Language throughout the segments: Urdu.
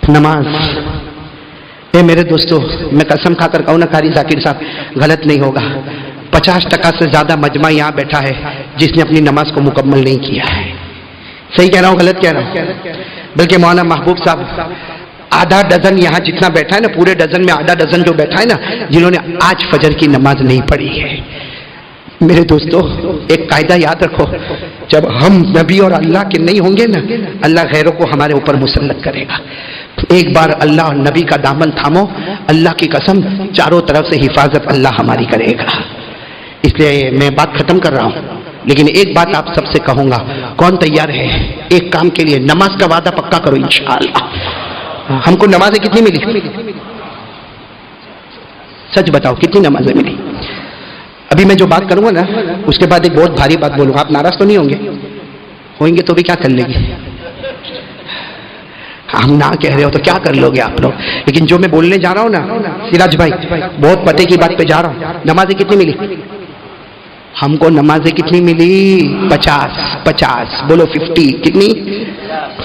نماز. اے میرے دوستو، میں قسم کھا کر کہوں نا قاری ذاکر صاحب، غلط نہیں ہوگا، 50% سے زیادہ مجمع یہاں بیٹھا ہے جس نے اپنی نماز کو مکمل نہیں کیا ہے. صحیح کہہ رہا ہوں غلط کہہ رہا ہوں؟ بلکہ مولانا محبوب صاحب آدھا ڈزن یہاں جتنا بیٹھا ہے نا، پورے ڈزن میں آدھا ڈزن جو بیٹھا ہے نا، جنہوں نے آج فجر کی نماز نہیں پڑھی ہے. میرے دوستو، ایک قاعدہ یاد رکھو، جب ہم نبی اور اللہ کے نہیں ہوں گے نا، اللہ غیروں کو ہمارے اوپر مسلط کرے گا. ایک بار اللہ اور نبی کا دامن تھامو، اللہ کی قسم چاروں طرف سے حفاظت اللہ ہماری کرے گا. اس لیے میں بات ختم کر رہا ہوں، لیکن ایک بات آپ سب سے کہوں گا، کون تیار ہے ایک کام کے لیے؟ نماز کا وعدہ پکا کرو انشاءاللہ. ہم کو نمازیں کتنی ملی؟ سچ بتاؤ کتنی نمازیں ملی؟ ابھی میں جو بات کروں گا نا، اس کے بعد ایک بہت بھاری بات بولوں گا. آپ ناراض تو نہیں ہوں گے؟ ہوئیں گے تو بھی کیا کر لیں گے؟ ہم نہ کہہ رہے ہو تو کیا کر لو گے آپ لوگ. لیکن جو میں بولنے جا رہا ہوں نا سراج بھائی، بہت پتے کی بات پہ جا رہا ہوں. نمازیں کتنی ملی ہم کو؟ نمازیں کتنی ملی؟ 50. بولو 50. کتنی؟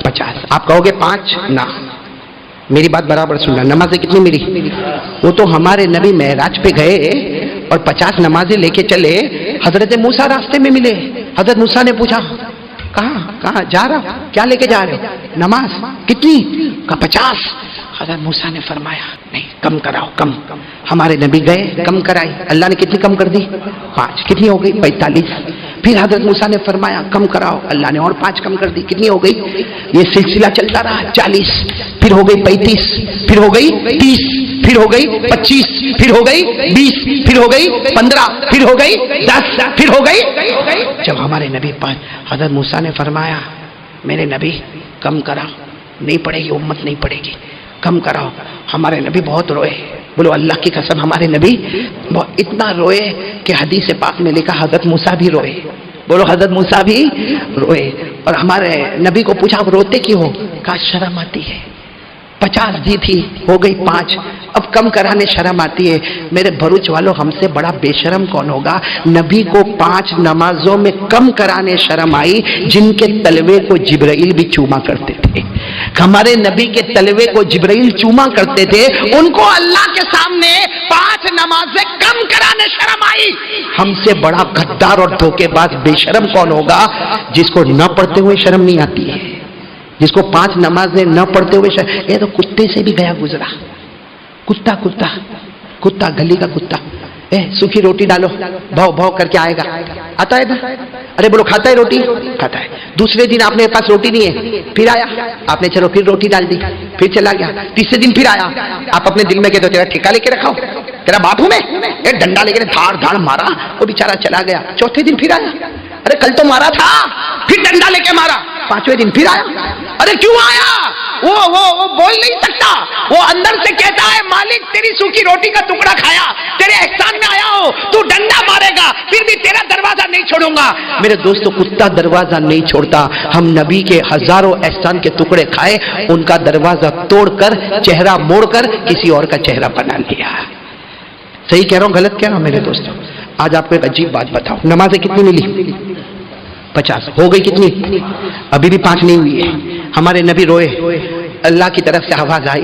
50. آپ کہو گے 5؟ نہ، میری بات برابر سننا. نمازیں کتنی ملی؟ وہ تو ہمارے نبی معراج پہ گئے اور 50 نمازیں لے کے چلے. حضرت موسیٰ راستے میں ملے. حضرت موسیٰ نے پوچھا کہاں جا رہا؟ کیا لے کے جا رہے ہو؟ نماز. کتنی؟ کہا 50. حضرت موسیٰ نے فرمایا نہیں، کم کراؤ. کم. ہمارے نبی گئے، کم کرائی. اللہ نے کتنی کم کر دی؟ 5. کتنی ہو گئی؟ 45. پھر حضرت موسیٰ نے فرمایا کم کراؤ. اللہ نے اور 5 کم کر دی. کتنی ہو گئی؟ یہ سلسلہ چلتا رہا. 40. پھر ہو گئی 35. پھر ہو گئی 30. پھر ہو گئی 25. پھر ہو گئی 20. پھر ہو گئی 15. پھر ہو گئی 10. پھر ہو گئی. جب ہمارے نبی پاک حضرت موسیٰ نے فرمایا میرے نبی کم کراؤ، نہیں پڑے گی، امت نہیں پڑے گی، کم کراؤ. ہمارے نبی بہت روئے. بولو اللہ کی قسم، ہمارے نبی اتنا روئے کہ حدیث پاک میں لکھا حضرت موسیٰ بھی روئے. بولو حضرت موسیٰ بھی روئے. اور ہمارے نبی کو پوچھا روتے کیوں ہو؟ کہا شرم آتی ہے. 50 دی تھی، ہو گئی 5. اب کم کرانے شرم آتی ہے. میرے بھروچ والوں، ہم سے بڑا بے شرم کون ہوگا؟ نبی کو 5 نمازوں میں کم کرانے شرم آئی جن کے تلوے کو جبرائیل بھی چوما کرتے تھے. ہمارے نبی کے تلوے کو جبرائیل چوما کرتے تھے، ان کو اللہ کے سامنے 5 نمازیں کم کرانے شرم آئی. ہم سے بڑا غدار اور دھوکے باز بے شرم کون ہوگا جس کو نہ پڑھتے ہوئے شرم نہیں آتی ہے؟ جس کو 5 نمازیں نہ پڑھتے ہوئے یہ تو کتے سے بھی گیا گزرا. کتا گلی کا کتا، سوکھی روٹی ڈالو، بھاؤ کر کے آئے گا. آتا ہے نا؟ ارے بولو کھاتا ہے روٹی؟ کھاتا ہے. دوسرے دن آپ نے پاس روٹی نہیں ہے، پھر آیا آپ نے چلو پھر روٹی ڈال دی، پھر چلا گیا. تیسرے دن پھر آیا، آپ اپنے دل میں کہتے ہو تیرا ٹھیکا لے کے رکھا ہو، تیرا باپ ہوں میں، ایک ڈنڈا لے کے دھاڑ مارا، وہ بیچارہ چلا گیا. چوتھے دن پھر آیا، ارے کل تو مارا تھا، پھر ڈنڈا لے کے مارا. 5ویں دن پھر آیا، ارے کیوں آیا؟ وہ بول نہیں سکتا، وہ اندر سے کہتا ہے مالک تیری سوکھی روٹی کا ٹکڑا کھایا، تیرے احسان میں آیا ہو، تو ڈنڈا مارے گا پھر بھی تیرا دروازہ نہیں چھوڑوں گا. میرے دوستو، کتا دروازہ نہیں چھوڑتا. ہم نبی کے ہزاروں احسان کے ٹکڑے کھائے، ان کا دروازہ توڑ کر، چہرہ موڑ کر کسی اور کا چہرہ بنا لیا. صحیح کہہ رہا ہوں غلط کہہ رہا ہوں میرے دوستو؟ آج آپ کو ایک عجیب بات بتاؤ، نمازیں کتنی ملی؟ 50. ہو گئی کتنی؟ ابھی بھی 5 نہیں ہوئی ہے. ہمارے نبی روئے، اللہ کی طرف سے آواز آئی،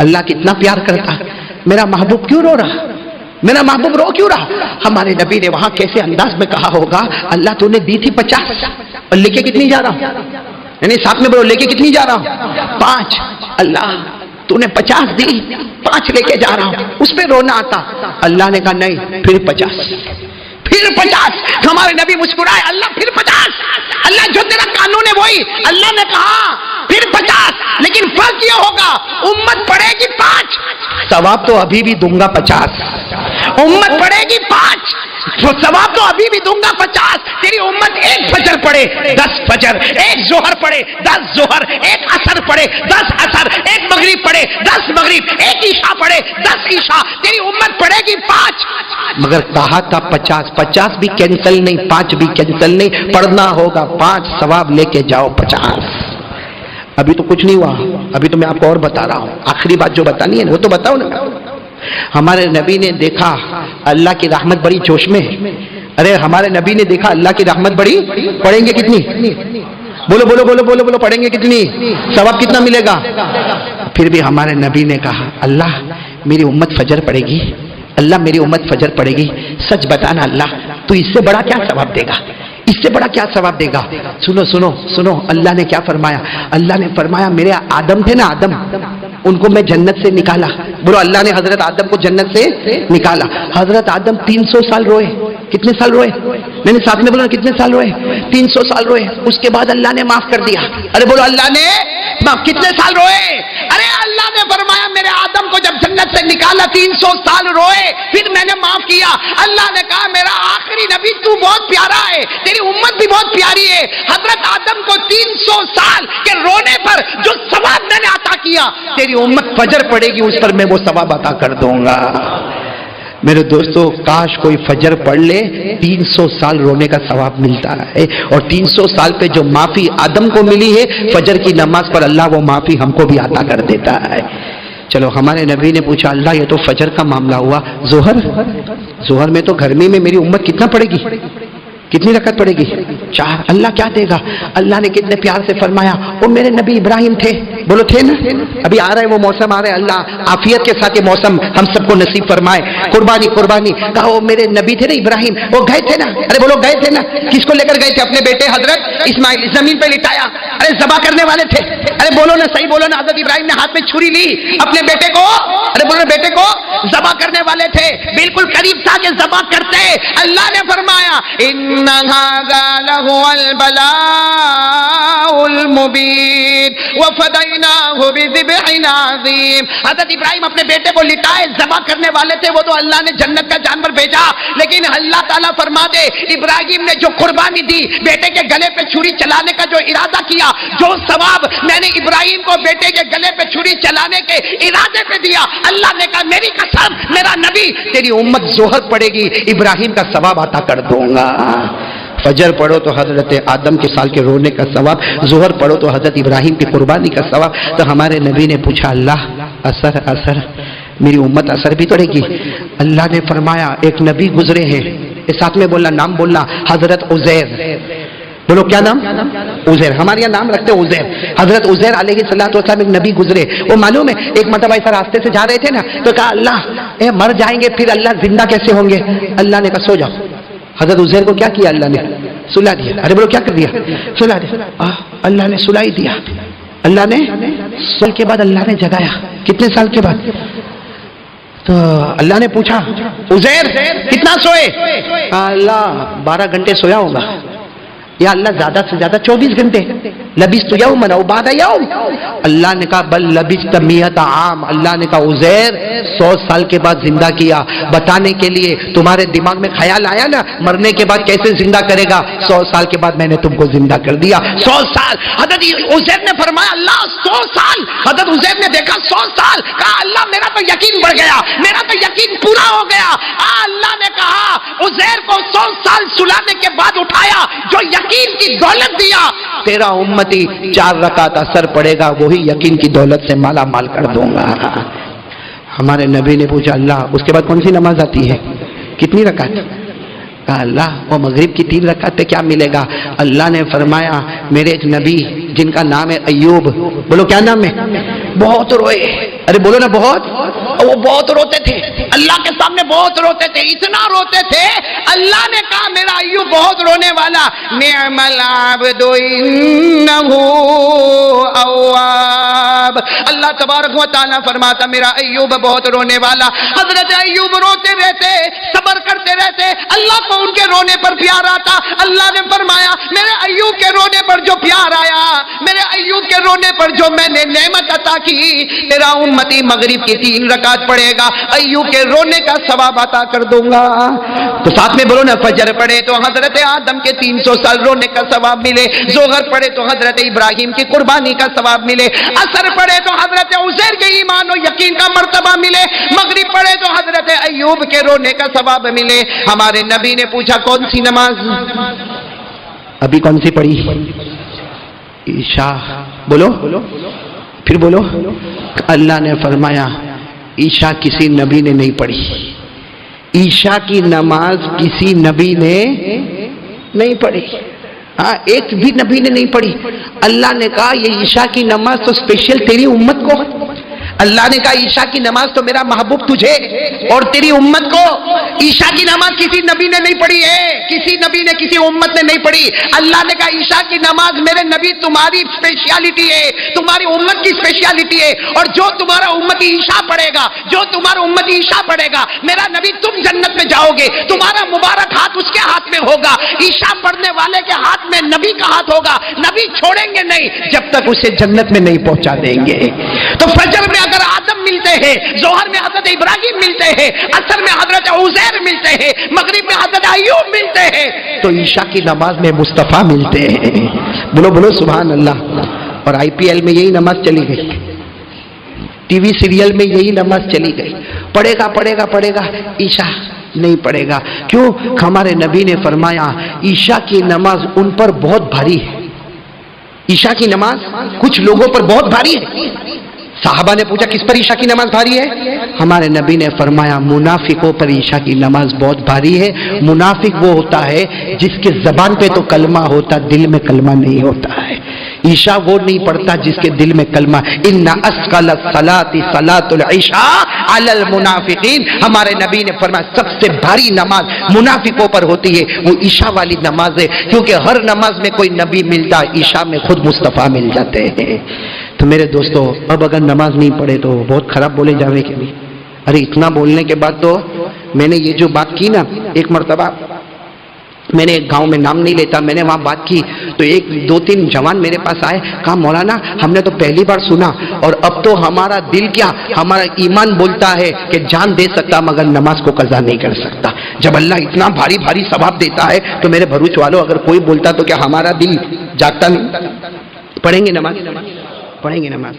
اللہ کتنا پیار کرتا، میرا محبوب کیوں رو رہا؟ میرا محبوب رو کیوں رہا؟ ہمارے نبی نے وہاں کیسے انداز میں کہا ہوگا، اللہ تو نے دی تھی 50 اور لے کے کتنی جا رہا ہوں؟ یعنی ساتھ میں بولو لے کے کتنی جا رہا ہوں؟ 5. اللہ تو نے 50 دی، 5 لے کے جا رہا ہوں. اس پہ رونا آتا. اللہ نے کہا نہیں، پھر 50. پھر 50. ہمارے نبی مسکرائے، اللہ پھر 50. اللہ جو تیرا قانون ہے وہی. اللہ نے کہا پھر 50، لیکن فرق یہ ہوگا امت پڑے گی 5، ثواب تو ابھی بھی دوں گا 50. امت پڑے گی 5، ثواب تو ابھی بھی دوں گا 50. تیری امت 1 فجر پڑے 10 فجر، 1 ظہر پڑے 10 ظہر، 1 عصر پڑے 10 عصر، 1 مغرب پڑے 10 مغرب، 1 عشاء پڑے 10 عشاء، تیری امت پڑے گی 5. مگر کہا تھا 50 بھی کینسل نہیں، 5 بھی کینسل نہیں، پڑھنا ہوگا 5، ثواب لے کے جاؤ 50. ابھی تو کچھ نہیں ہوا، ابھی تو میں آپ کو اور بتا رہا ہوں. آخری بات جو بتانی ہے وہ تو بتاؤ نا. ہمارے نبی نے دیکھا اللہ کی رحمت بڑی جوش میں. ارے ہمارے نبی نے دیکھا اللہ کی رحمت بڑی، پڑھیں گے کتنی؟ بولو بولو بولو بولو بولو، پڑھیں گے کتنی؟ ثواب کتنا ملے گا؟ پھر بھی ہمارے نبی نے کہا اللہ میری امت فجر پڑے گی، اللہ میری امت فجر پڑے گی، سچ بتانا اللہ تو اس سے بڑا کیا ثواب دے گا، اس سے بڑا کیا ثواب دے گا؟ سنو سنو سنو اللہ نے کیا فرمایا، اللہ نے فرمایا میرے آدم تھے نا، آدم ان کو میں جنت سے نکالا، بولو اللہ نے حضرت آدم کو جنت سے نکالا، حضرت آدم 300 سال روئے، کتنے سال روئے؟ میں نے ساتھ میں بولا کتنے سال روئے؟ 300 سال روئے، اس کے بعد اللہ نے معاف کر دیا، ارے بولو اللہ نے کتنے سال روئے؟ ارے اللہ نے فرمایا میرے آدم کو جب جنت سے نکالا 300 سال روئے، پھر میں نے معاف کیا، اللہ نے کہا میرا آخری نبی تو بہت پیارا ہے، تیری امت بھی بہت پیاری ہے، حضرت آدم کو 300 سال کے رونے پر جو ثواب میں نے عطا کیا تیری امت فجر پڑے گی اس پر میں وہ ثواب عطا کر دوں گا۔ میرے دوستو کاش کوئی فجر پڑھ لے 300 سال رونے کا ثواب ملتا ہے، اور 300 سال پہ جو معافی آدم کو ملی ہے فجر کی نماز پر اللہ وہ معافی ہم کو بھی عطا کر دیتا ہے۔ چلو ہمارے نبی نے پوچھا اللہ یہ تو فجر کا معاملہ ہوا، ظہر میں تو گرمی میں میری امت کتنا پڑے گی، کتنی رکعت پڑے گی؟ 4۔ اللہ کیا دے گا؟ اللہ نے کتنے پیار سے فرمایا وہ میرے نبی ابراہیم تھے، بولو تھے نا، ابھی آ رہا ہے وہ موسم آ رہا ہے، اللہ عافیت کے ساتھ یہ موسم ہم سب کو نصیب فرمائے، قربانی قربانی، کہا وہ میرے نبی تھے نا ابراہیم، وہ گئے تھے نا، ارے بولو گئے تھے نا، کس کو لے کر گئے تھے؟ اپنے بیٹے حضرت اسماعیل، زمین پہ لٹایا، ارے ذبح کرنے والے تھے، ارے بولو نا صحیح بولو نا، حضرت ابراہیم نے ہاتھ میں چھری لی اپنے بیٹے کو، ارے بولو بیٹے کو ذبح کرنے والے تھے، بالکل قریب تھا کہ ذبح کرتے، اللہ نے فرمایا ان هذا لهو البلاء المبين وفديناه بذبح عظيم۔ حضرت ابراہیم اپنے بیٹے کو لٹائے ذبح کرنے والے تھے، وہ تو اللہ نے جنت کا جانور بھیجا، لیکن اللہ تعالیٰ فرما دے ابراہیم نے جو قربانی دی، بیٹے کے گلے پہ چھری چلانے کا جو ارادہ کیا، جو ثواب میں نے ابراہیم کو بیٹے کے گلے پہ چھری چلانے کے ارادے پہ دیا، اللہ نے کہا میری قسم میرا نبی تیری امت ظہر پڑے گی ابراہیم کا ثواب عطا کر دوں گا۔ فجر پڑھو تو حضرت آدم کے سال کے رونے کا ثواب، ظہر پڑھو تو حضرت ابراہیم کی قربانی کا ثواب۔ تو ہمارے نبی نے پوچھا اللہ اثر میری امت اثر بھی پڑے گی؟ اللہ نے فرمایا ایک نبی گزرے ہیں، اس ساتھ میں بولنا نام بولنا، حضرت عزیر، بولو کیا نام؟ عزیر، ہمارے یہاں نام رکھتے ہیں عزیر، حضرت عزیر علیہ السلام ایک نبی گزرے، وہ معلوم ہے ایک مرتبہ ایسا راستے سے جا رہے تھے نا، تو کہا اللہ مر جائیں گے پھر اللہ زندہ کیسے ہوں گے؟ اللہ نے کہا سو جاؤ، حضرت عزیر کو کیا کیا اللہ نے؟ سلا دیا، ارے بولو کیا کر دیا؟ سلا دیا، اللہ نے سلا ہی دیا، اللہ نے سال کے بعد اللہ نے جگایا، کتنے سال کے بعد؟ تو اللہ نے پوچھا عزیر کتنا سوئے؟ اللہ 12 گھنٹے سویا ہوگا، یا اللہ زیادہ سے زیادہ 24 گھنٹے، لبثت یوما او بعد یوم، اللہ نے کہا بل لبثت 100 عام، اللہ نے کہا عزیر 100 سال کے بعد زندہ کیا، بتانے کے لیے تمہارے دماغ میں خیال آیا نا مرنے کے بعد کیسے زندہ کرے گا، 100 سال کے بعد میں نے تم کو زندہ کر دیا، 100 سال۔ حضرت عزیر نے فرمایا اللہ 100 سال، حضرت عزیر نے دیکھا 100 سال، کہا اللہ میرا تو یقین بڑھ گیا، میرا تو یقین پورا ہو گیا، اللہ نے کہا عزیر کو 100 سال سلانے کے بعد اٹھایا، جو یقین کی دولت دیا، تیرا امتی 4 رکعت اثر پڑے گا، وہی یقین کی دولت سے مالا مال کر دوں گا۔ ہمارے نبی نے پوچھا اللہ اس کے بعد کون سی نماز آتی ہے، کتنی رکعت؟ کہا اللہ وہ مغرب کی 3 رکعت پہ کیا ملے گا؟ اللہ نے فرمایا میرے ایک نبی جن کا نام ہے ایوب، بولو کیا نام ہے؟ بہت روئے، ارے بولو نا بہت، وہ بہت روتے تھے اللہ کے سامنے، بہت روتے تھے، اتنا روتے تھے اللہ نے کہا میرا ایوب بہت رونے والا، نعم العبد انہ اواب، اللہ تبارک و تعالیٰ فرماتا میرا ایوب بہت رونے والا۔ حضرت ایوب روتے رہتے، صبر کرتے رہتے، اللہ کو ان کے رونے پر پیار آتا، اللہ نے فرمایا میرے ایوب کے رونے پر جو پیار آیا، میرے ایوب کے رونے پر جو میں نے نعمت عطا کی، تیرا امتی مغرب کی 3 رکعت پڑھے گا، ایوب کے رونے کا ثواب عطا کر دوں گا۔ تو ساتھ میں بولو نا فجر پڑھے تو حضرت آدم کے 300 سال رونے کا ثواب ملے، ظہر پڑھے تو حضرت ابراہیم کی قربانی کا ثواب ملے، عصر پڑھے تو حضرت عزیر کے ایمان و یقین کا مرتبہ ملے، مغرب پڑھے تو حضرت ایوب کے رونے کا ثواب ملے۔ ہمارے نبی نے پوچھا کون سی نماز؟ ابھی کون سی پڑھی؟ عشاء، بولو پھر بولو۔ اللہ نے فرمایا عشاء کسی نبی نے نہیں پڑھی، عشاء کی نماز کسی نبی نے نہیں پڑھی، ہاں ایک بھی نبی نے نہیں پڑھی۔ اللہ نے کہا یہ عشاء کی نماز تو اسپیشل تیری امت کو اللہ نے کہا عشاء کی نماز تو میرا محبوب تجھے اور تیری امت کو، عشاء کی نماز کسی نبی نے نہیں پڑھی ہے، کسی نبی نے کسی امت نے نہیں پڑھی۔ اللہ نے کہا عشاء کی نماز میرے نبی تمہاری اسپیشلٹی ہے، تمہاری امت کی اسپیشلٹی ہے، اور جو تمہارا امتی عشاء پڑھے گا، جو تمہارا امتی عشاء پڑھے گا، میرا نبی تم جنت میں جاؤ گے، تمہارا مبارک ہاتھ اس کے ہاتھ میں ہوگا، عشاء پڑھنے والے کے ہاتھ میں نبی کا ہاتھ ہوگا، نبی چھوڑیں گے نہیں جب تک اسے جنت میں نہیں پہنچا دیں گے۔ تو فجر میں اگر آدم ملتے ہیں، ظہر میں حضرت ابراہیم ملتے ہیں، عصر میں حضرت عزیر ملتے ہیں، مغرب میں حضرت ایوب ملتے ہیں، تو عشاء کی نماز میں مصطفیٰ ملتے ہیں۔ بولو بولو سبحان اللہ۔ اور آئی پی ایل میں یہی نماز چلی گئی، ٹی وی سیریل میں یہی نماز چلی گئی، پڑھے گا پڑھے گا پڑھے گا، عشاء نہیں پڑھے گا۔ کیوں؟ ہمارے نبی نے فرمایا عشاء کی نماز ان پر بہت بھاری ہے، عشاء کی نماز کچھ لوگوں پر بہت بھاری ہے۔ صحابہ نے پوچھا کس پر عشاء کی نماز بھاری ہے؟ ہمارے نبی نے فرمایا منافقوں پر عشاء کی نماز بہت بھاری ہے۔ منافق وہ ہوتا ہے جس کے زبان پہ تو کلمہ ہوتا، دل میں کلمہ نہیں ہوتا ہے۔ عشاء وہ نہیں پڑھتا جس کے دل میں کلمہ۔ ان اثقل الصلاۃ صلاۃ العشاء علی المنافقین، ہمارے نبی نے فرمایا سب سے بھاری نماز منافقوں پر ہوتی ہے، وہ عشاء والی نماز ہے، کیونکہ ہر نماز میں کوئی نبی ملتا، عشاء میں خود مصطفیٰ مل جاتے ہیں۔ تو میرے دوستو اب اگر نماز نہیں پڑھے تو بہت خراب بولے جاوے کہ نہیں؟ ارے اتنا بولنے کے بعد تو میں نے یہ جو بات کی نا، ایک مرتبہ میں نے ایک گاؤں میں نام نہیں لیتا، میں نے وہاں بات کی تو ایک دو تین جوان میرے پاس آئے، کہا مولانا ہم نے تو پہلی بار سنا، اور اب تو ہمارا دل کیا، ہمارا ایمان بولتا ہے کہ جان دے سکتا مگر نماز کو قضا نہیں کر سکتا۔ جب اللہ اتنا بھاری بھاری ثواب دیتا ہے تو میرے بھروچ والوں اگر کوئی بولتا تو کیا ہمارا دل جاگتا نہیں؟ پڑھیں گے نماز، پڑھیں گے نماز۔